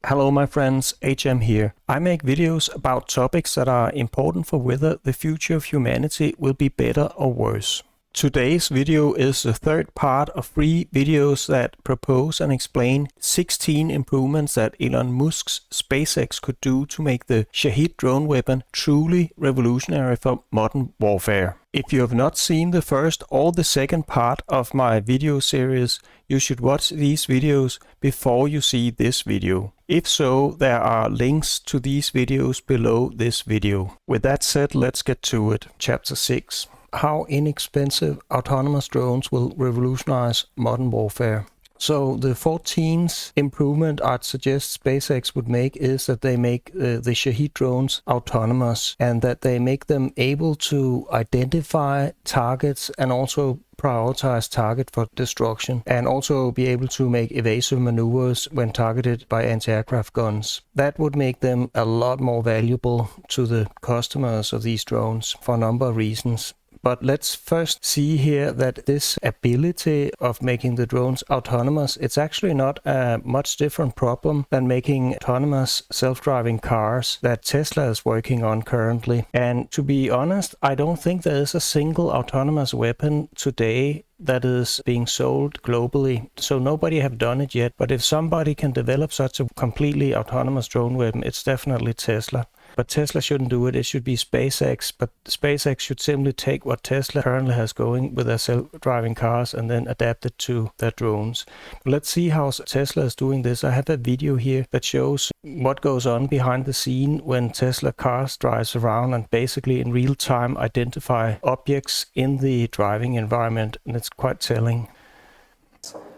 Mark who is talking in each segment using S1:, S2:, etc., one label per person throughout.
S1: Hello my friends, HM here. I make videos about topics that are important for whether the future of humanity will be better or worse. Today's video is the third part of 3 videos that propose and explain 16 improvements that Elon Musk's SpaceX could do to make the Shahed drone weapon truly revolutionary for modern warfare. If you have not seen the first or the second part of my video series, you should watch these videos before you see this video. If so, there are links to these videos below this video. With that said, let's get to it. Chapter 6. How inexpensive autonomous drones will revolutionize modern warfare. So the 14th improvement I'd suggest SpaceX would make is that they make the Shahed drones autonomous and that they make them able to identify targets and also prioritize target for destruction and also be able to make evasive maneuvers when targeted by anti-aircraft guns. That would make them a lot more valuable to the customers of these drones for a number of reasons. But let's first see here that this ability of making the drones autonomous, it's actually not a much different problem than making autonomous self-driving cars that Tesla is working on currently. And to be honest, I don't think there is a single autonomous weapon today that is being sold globally. So nobody have done it yet. But if somebody can develop such a completely autonomous drone weapon, it's definitely Tesla. But Tesla shouldn't do it, it should be SpaceX. But SpaceX should simply take what Tesla currently has going with their self-driving cars and then adapt it to their drones. But let's see how Tesla is doing this. I have a video here that shows what goes on behind the scene when Tesla cars drives around and basically in real time identify objects in the driving environment, and it's quite telling.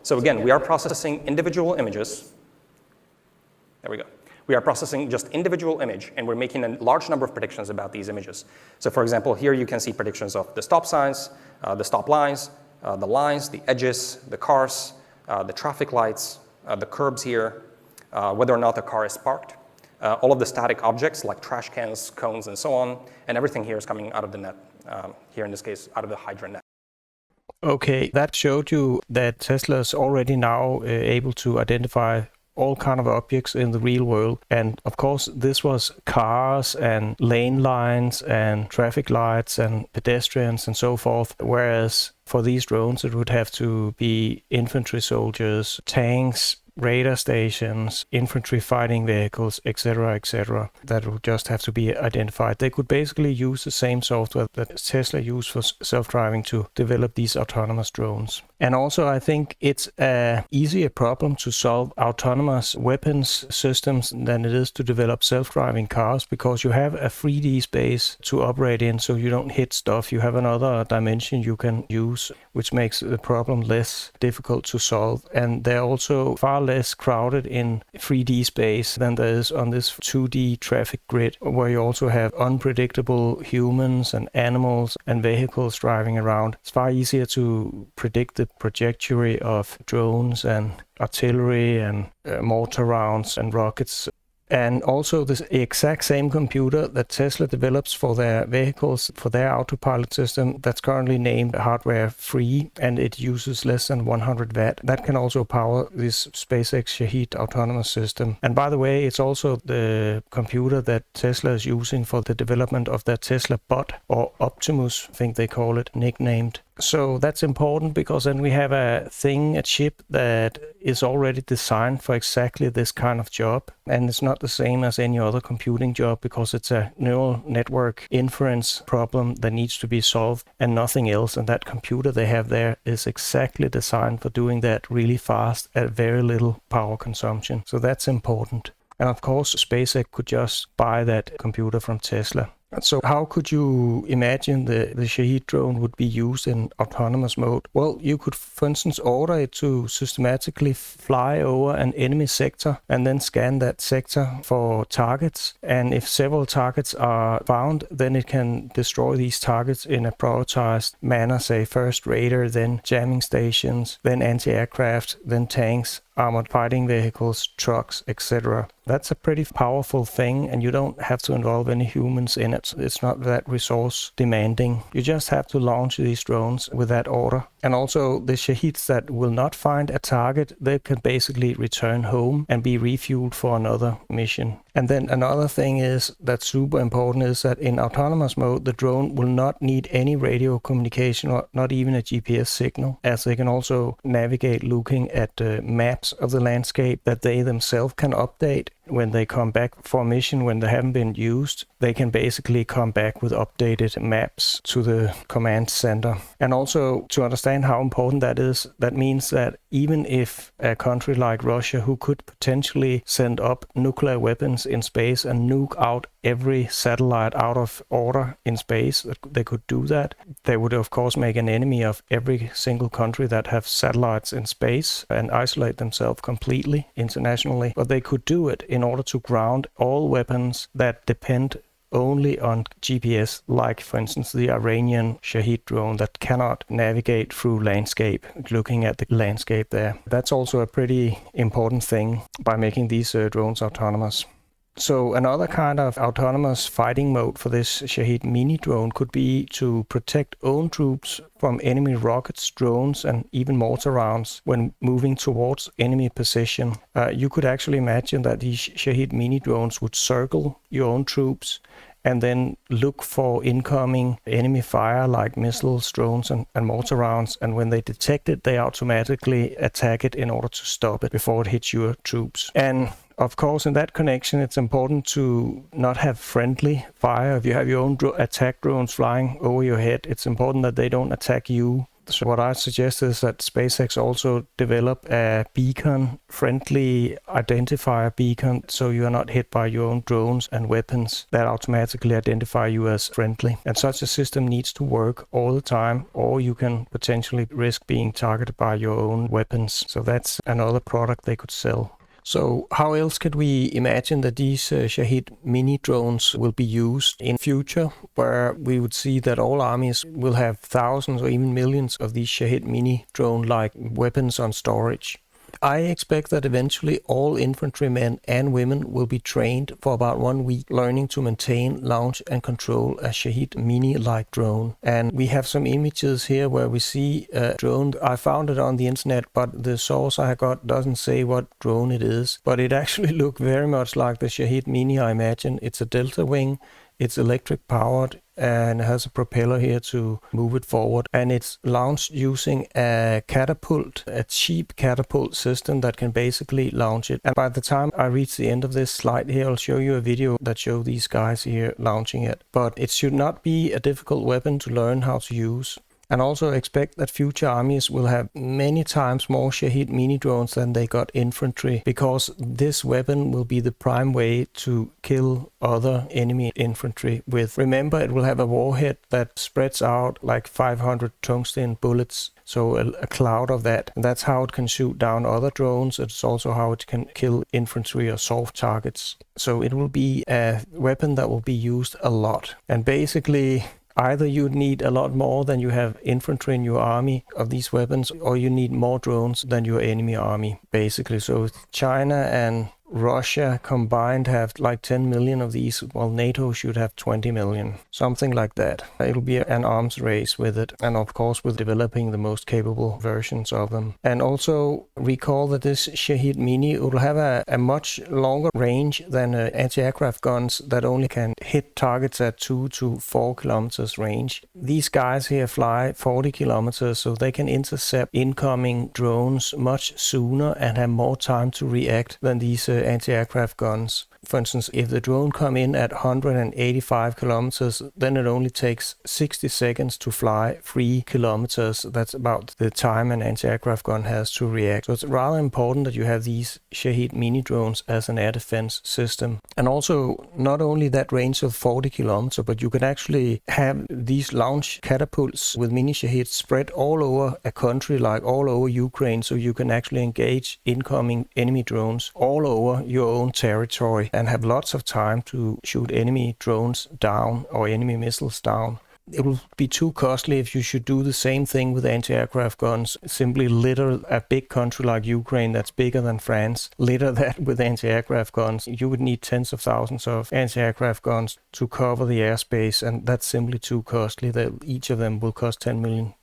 S2: So again, we are processing individual images. There we go. We are processing just individual image, and we're making a large number of predictions about these images. So for example, here you can see predictions of the stop signs, the stop lines, the lines, the edges, the cars, the traffic lights, the curbs here, whether or not the car is parked, all of the static objects like trash cans, cones, and so on, and everything here is coming out of the net, here in this case, out of the Hydra net.
S1: Okay, that showed you that Tesla is already now able to identify all kind of objects in the real world. And of course, this was cars and lane lines and traffic lights and pedestrians and so forth. Whereas for these drones, it would have to be infantry soldiers, tanks, radar stations, infantry fighting vehicles, etc., etc. That would just have to be identified. They could basically use the same software that Tesla used for self-driving to develop these autonomous drones. And also, I think it's an easier problem to solve autonomous weapons systems than it is to develop self-driving cars, because you have a 3D space to operate in, so you don't hit stuff. You have another dimension you can use, which makes the problem less difficult to solve. And they're also far less crowded in 3D space than there is on this 2D traffic grid, where you also have unpredictable humans and animals and vehicles driving around. It's far easier to predict the trajectory of drones and artillery and mortar rounds and rockets. And also the exact same computer that Tesla develops for their vehicles, for their autopilot system, that's currently named hardware free, and it uses less than 100 watt. That can also power this SpaceX Shahed autonomous system. And by the way, it's also the computer that Tesla is using for the development of their Tesla bot, or Optimus, I think they call it, nicknamed. So that's important, because then we have a chip that is already designed for exactly this kind of job. And it's not the same as any other computing job, because it's a neural network inference problem that needs to be solved and nothing else. And that computer they have there is exactly designed for doing that really fast at very little power consumption. So that's important. And of course, SpaceX could just buy that computer from Tesla. So how could you imagine the Shahed drone would be used in autonomous mode? Well, you could, for instance, order it to systematically fly over an enemy sector and then scan that sector for targets. And if several targets are found, then it can destroy these targets in a prioritized manner, say first radar, then jamming stations, then anti-aircraft, then tanks, armored fighting vehicles, trucks, etc. That's a pretty powerful thing, and you don't have to involve any humans in it. It's not that resource demanding. You just have to launch these drones with that order. And also the Shaheeds that will not find a target, they can basically return home and be refueled for another mission. And then another thing is that's super important is that in autonomous mode, the drone will not need any radio communication or not even a GPS signal, as they can also navigate looking at maps of the landscape that they themselves can update. When they come back for a mission when they haven't been used, they can basically come back with updated maps to the command center. And also to understand how important that is, that means that even if a country like Russia, who could potentially send up nuclear weapons in space and nuke out every satellite out of order in space, they could do that. They would of course make an enemy of every single country that have satellites in space and isolate themselves completely internationally. But they could do it in order to ground all weapons that depend only on GPS, like for instance the Iranian Shahed drone that cannot navigate through landscape, looking at the landscape there. That's also a pretty important thing by making these drones autonomous. So another kind of autonomous fighting mode for this Shahed mini drone could be to protect own troops from enemy rockets, drones, and even mortar rounds when moving towards enemy position. You could actually imagine that these Shahed mini drones would circle your own troops and then look for incoming enemy fire like missiles, drones, and mortar rounds. And when they detect it, they automatically attack it in order to stop it before it hits your troops. And of course, in that connection, it's important to not have friendly fire. If you have your own attack drones flying over your head, it's important that they don't attack you. So what I suggest is that SpaceX also develop a beacon, friendly identifier beacon, so you are not hit by your own drones and weapons that automatically identify you as friendly. And such a system needs to work all the time, or you can potentially risk being targeted by your own weapons. So that's another product they could sell. So how else could we imagine that these Shahed mini drones will be used in future, where we would see that all armies will have thousands or even millions of these Shahed mini drone-like weapons on storage? I expect that eventually all infantrymen and women will be trained for about 1 week learning to maintain, launch and control a Shahed mini-like drone. And we have some images here where we see a drone. I found it on the internet, but the source I got doesn't say what drone it is. But it actually looked very much like the Shahed mini, I imagine. It's a delta wing. It's electric powered and has a propeller here to move it forward. And it's launched using a catapult, a cheap catapult system that can basically launch it. And by the time I reach the end of this slide here, I'll show you a video that shows these guys here launching it. But it should not be a difficult weapon to learn how to use. And also expect that future armies will have many times more Shahed mini drones than they got infantry, because this weapon will be the prime way to kill other enemy infantry with. Remember, it will have a warhead that spreads out like 500 tungsten bullets, so a cloud of that. And that's how it can shoot down other drones. It's also how it can kill infantry or soft targets. So it will be a weapon that will be used a lot. And basically, either you need a lot more than you have infantry in your army of these weapons, or you need more drones than your enemy army, basically. So China and Russia combined have like 10 million of these, while NATO should have 20 million, something like that. It'll be an arms race with it, and of course with developing the most capable versions of them. And also recall that this Shahed mini will have a much longer range than anti-aircraft guns that only can hit targets at 2 to 4 kilometers range. These guys here fly 40 kilometers, so they can intercept incoming drones much sooner and have more time to react than these anti-aircraft guns. For instance, if the drone come in at 185 kilometers, then it only takes 60 seconds to fly 3 kilometers. That's about the time an anti-aircraft gun has to react. So it's rather important that you have these Shahed mini drones as an air defense system. And also, not only that range of 40 kilometers, but you can actually have these launch catapults with mini Shahed spread all over a country, like all over Ukraine, so you can actually engage incoming enemy drones all over your own territory and have lots of time to shoot enemy drones down or enemy missiles down. It will be too costly if you should do the same thing with anti-aircraft guns. Simply litter a big country like Ukraine that's bigger than France, litter that with anti-aircraft guns. You would need tens of thousands of anti-aircraft guns to cover the airspace, and that's simply too costly. That each of them will cost $10 million.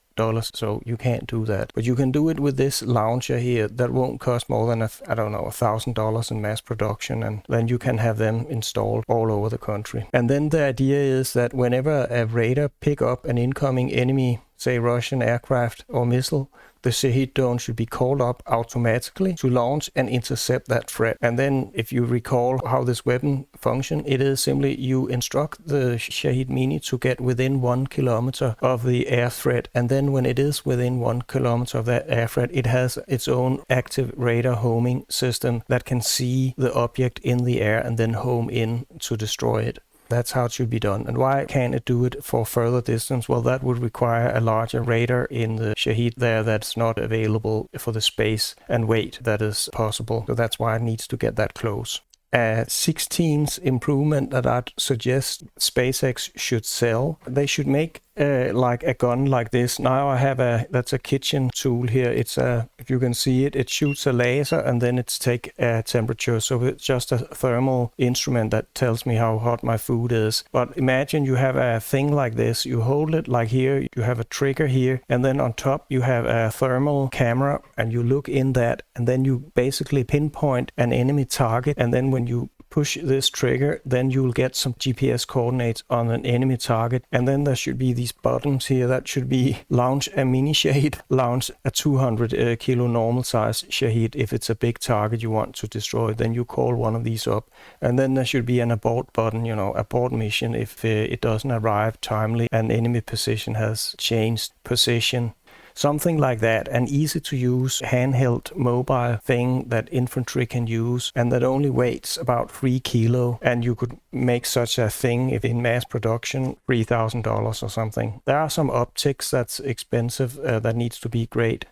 S1: So you can't do that. But you can do it with this launcher here that won't cost more than $1,000 in mass production, and then you can have them installed all over the country. And then the idea is that whenever a radar pick up an incoming enemy, say Russian aircraft or missile, the Shahed drone should be called up automatically to launch and intercept that threat. And then if you recall how this weapon functions, it is simply you instruct the Shahed Mini to get within 1 kilometer of the air threat. And then when it is within 1 kilometer of that air threat, it has its own active radar homing system that can see the object in the air and then home in to destroy it. That's how it should be done. And why can't it do it for further distance? Well, that would require a larger radar in the Shahed there that's not available for the space and weight that is possible. So that's why it needs to get that close. A 16th improvement that I'd suggest SpaceX should sell. They should make like a gun like this. Now I have that's a kitchen tool here. It's if you can see it, it shoots a laser and then it's take a temperature. So it's just a thermal instrument that tells me how hot my food is. But imagine you have a thing like this. You hold it like here, you have a trigger here, and then on top you have a thermal camera and you look in that, and then you basically pinpoint an enemy target, and then when you push this trigger, then you'll get some GPS coordinates on an enemy target. And then there should be these buttons here that should be launch a mini Shahed, launch a 200 kilo normal size Shahed. If it's a big target you want to destroy, then you call one of these up. And then there should be an abort button, you know, abort mission if it doesn't arrive timely and enemy position has changed position. Something like that, an easy to use handheld mobile thing that infantry can use and that only weighs about 3 kilo. And you could make such a thing if in mass production, $3,000 or something. There are some optics that's expensive that needs to be great.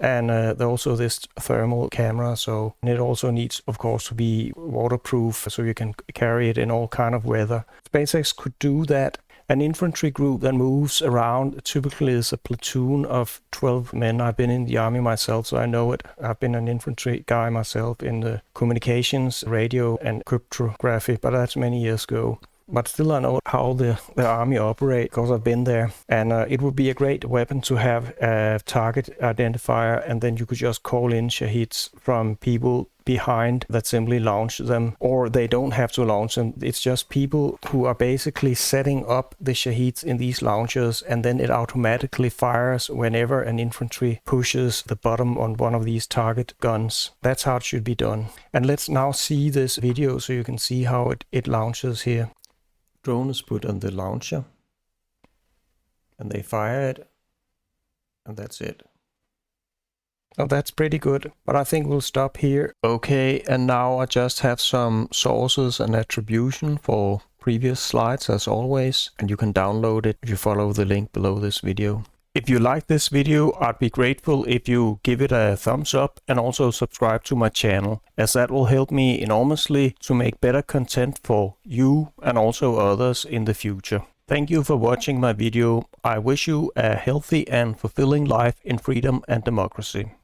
S1: And also this thermal camera, so it also needs, of course, to be waterproof so you can carry it in all kind of weather. SpaceX could do that. An infantry group that moves around typically is a platoon of 12 men. I've been in the army myself, so I know it. I've been an infantry guy myself in the communications, radio, and cryptography, but that's many years ago. But still I know how the army operates because I've been there. And it would be a great weapon to have a target identifier, and then you could just call in Shaheds from people behind that simply launch them, or they don't have to launch them. It's just people who are basically setting up the Shaheds in these launchers, and then it automatically fires whenever an infantry pushes the button on one of these target guns. That's how it should be done. And let's now see this video so you can see how it launches here. Drone is put on the launcher and they fire it, and that's it. Oh, that's pretty good, but I think we'll stop here. Okay, and now I just have some sources and attribution for previous slides as always, and you can download it if you follow the link below this video. If you like this video, I'd be grateful if you give it a thumbs up and also subscribe to my channel, as that will help me enormously to make better content for you and also others in the future. Thank you for watching my video. I wish you a healthy and fulfilling life in freedom and democracy.